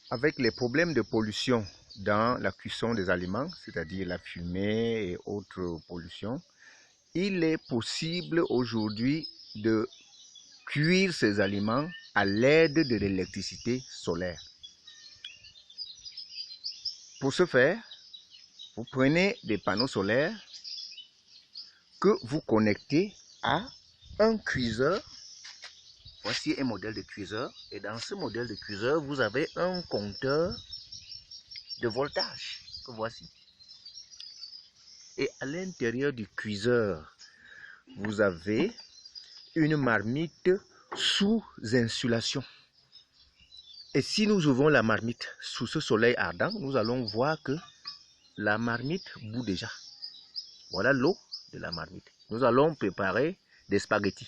Avec les problèmes de pollution dans la cuisson des aliments, c'est-à-dire la fumée et autres pollutions, il est possible aujourd'hui de cuire ces aliments à l'aide de l'électricité solaire. Pour ce faire, vous prenez des panneaux solaires que vous connectez à un cuiseur. Voici un modèle de cuiseur. Et dans ce modèle de cuiseur, vous avez un compteur de voltage que voici. Et à l'intérieur du cuiseur, vous avez une marmite sous insulation. Et si nous ouvrons la marmite sous ce soleil ardent, nous allons voir que la marmite bout déjà. Voilà l'eau de la marmite. Nous allons préparer des spaghettis.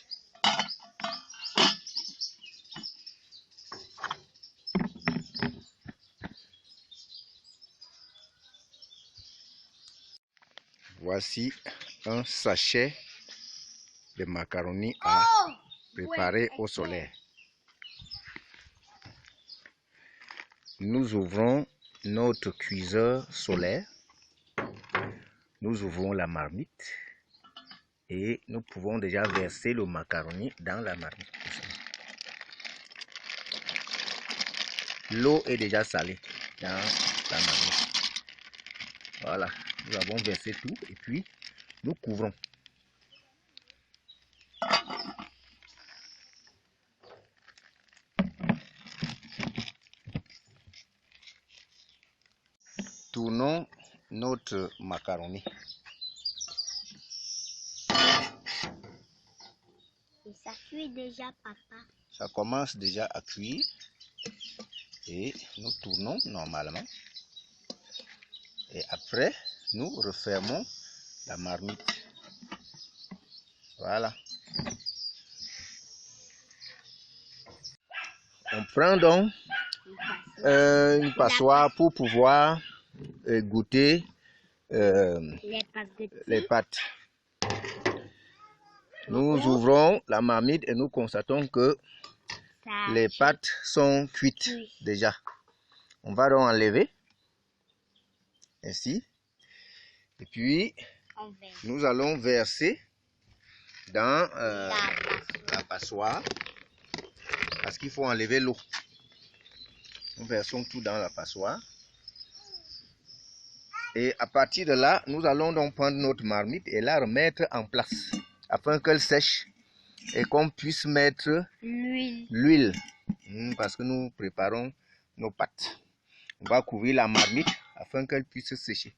Voici un sachet de macaroni à préparer au soleil. Nous ouvrons notre cuiseur solaire. Nous ouvrons la marmite et nous pouvons déjà verser le macaroni dans la marmite. L'eau est déjà salée dans la marmite. Voilà, nous avons versé tout et puis nous couvrons. Tournons notre macaroni. Et ça cuit déjà, papa. Ça commence déjà à cuire et nous tournons normalement. Et après, nous refermons la marmite. Voilà. On prend donc une passoire pour pouvoir goûter les pâtes. Nous ouvrons la marmite et nous constatons que les pâtes sont cuites déjà. On va donc enlever ainsi. Et puis, nous allons verser dans la passoire parce qu'il faut enlever l'eau. Nous versons tout dans la passoire. Et à partir de là, nous allons donc prendre notre marmite et la remettre en place afin qu'elle sèche et qu'on puisse mettre l'huile parce que nous préparons nos pâtes. On va couvrir la marmite afin qu'elle puisse sécher.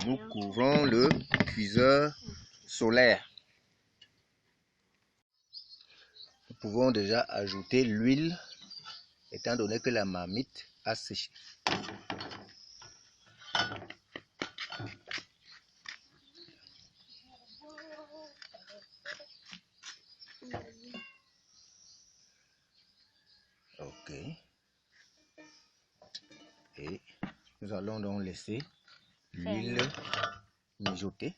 Nous couvrons le cuiseur solaire. Nous pouvons déjà ajouter l'huile étant donné que la marmite a séché. Ok. Et nous allons donc laisser l'huile mijoter.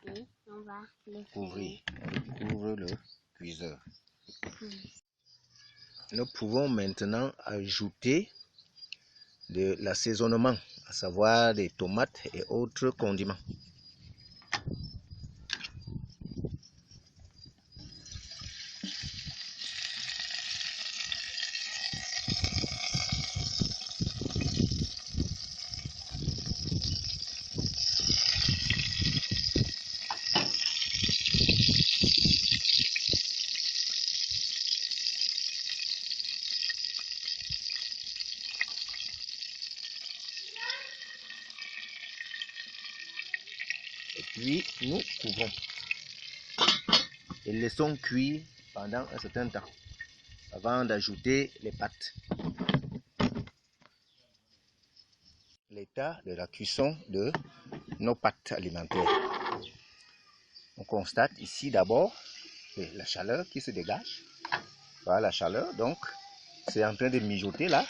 Et on va Couvrir. On couvre le cuiseur. Nous pouvons maintenant ajouter de l'assaisonnement, à savoir des tomates et autres condiments. Et puis nous couvrons et laissons cuire pendant un certain temps avant d'ajouter les pâtes. L'état de la cuisson de nos pâtes alimentaires. On constate ici d'abord la chaleur qui se dégage. Voilà la chaleur, donc c'est en train de mijoter là.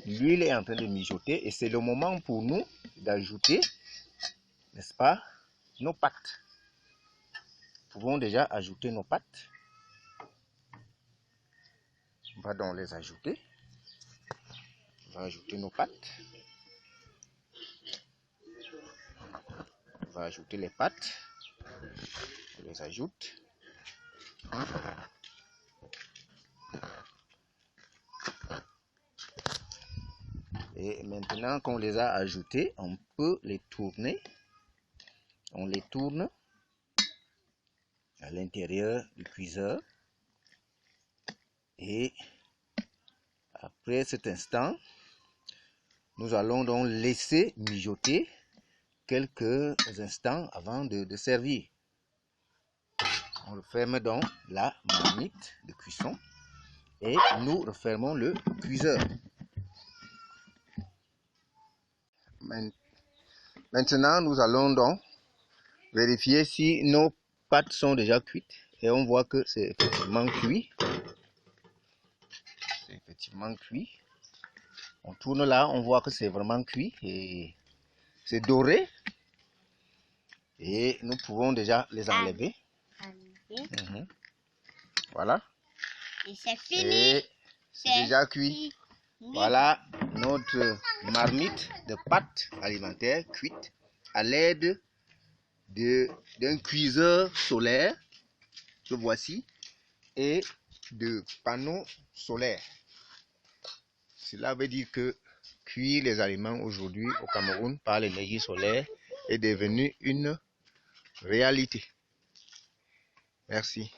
L'huile est en train de mijoter et c'est le moment pour nous d'ajouter, n'est-ce pas, nos pâtes. Nous pouvons déjà ajouter nos pâtes. On va donc les ajouter. On va ajouter nos pâtes. On va ajouter les pâtes. On les ajoute. Et maintenant qu'on les a ajoutés, on peut les tourner. On les tourne à l'intérieur du cuiseur. Et après cet instant, nous allons donc laisser mijoter quelques instants avant de servir. On referme donc la marmite de cuisson et nous refermons le cuiseur. Maintenant, nous allons donc vérifier si nos pâtes sont déjà cuites et on voit que c'est effectivement cuit. C'est effectivement cuit. On tourne là, on voit que c'est vraiment cuit et c'est doré. Et nous pouvons déjà les enlever. Voilà. Et c'est fini. Et c'est déjà cuit. Voilà notre marmite de pâtes alimentaires cuite à l'aide d'un cuiseur solaire, que voici, et de panneaux solaires. Cela veut dire que cuire les aliments aujourd'hui au Cameroun par l'énergie solaire est devenu une réalité. Merci.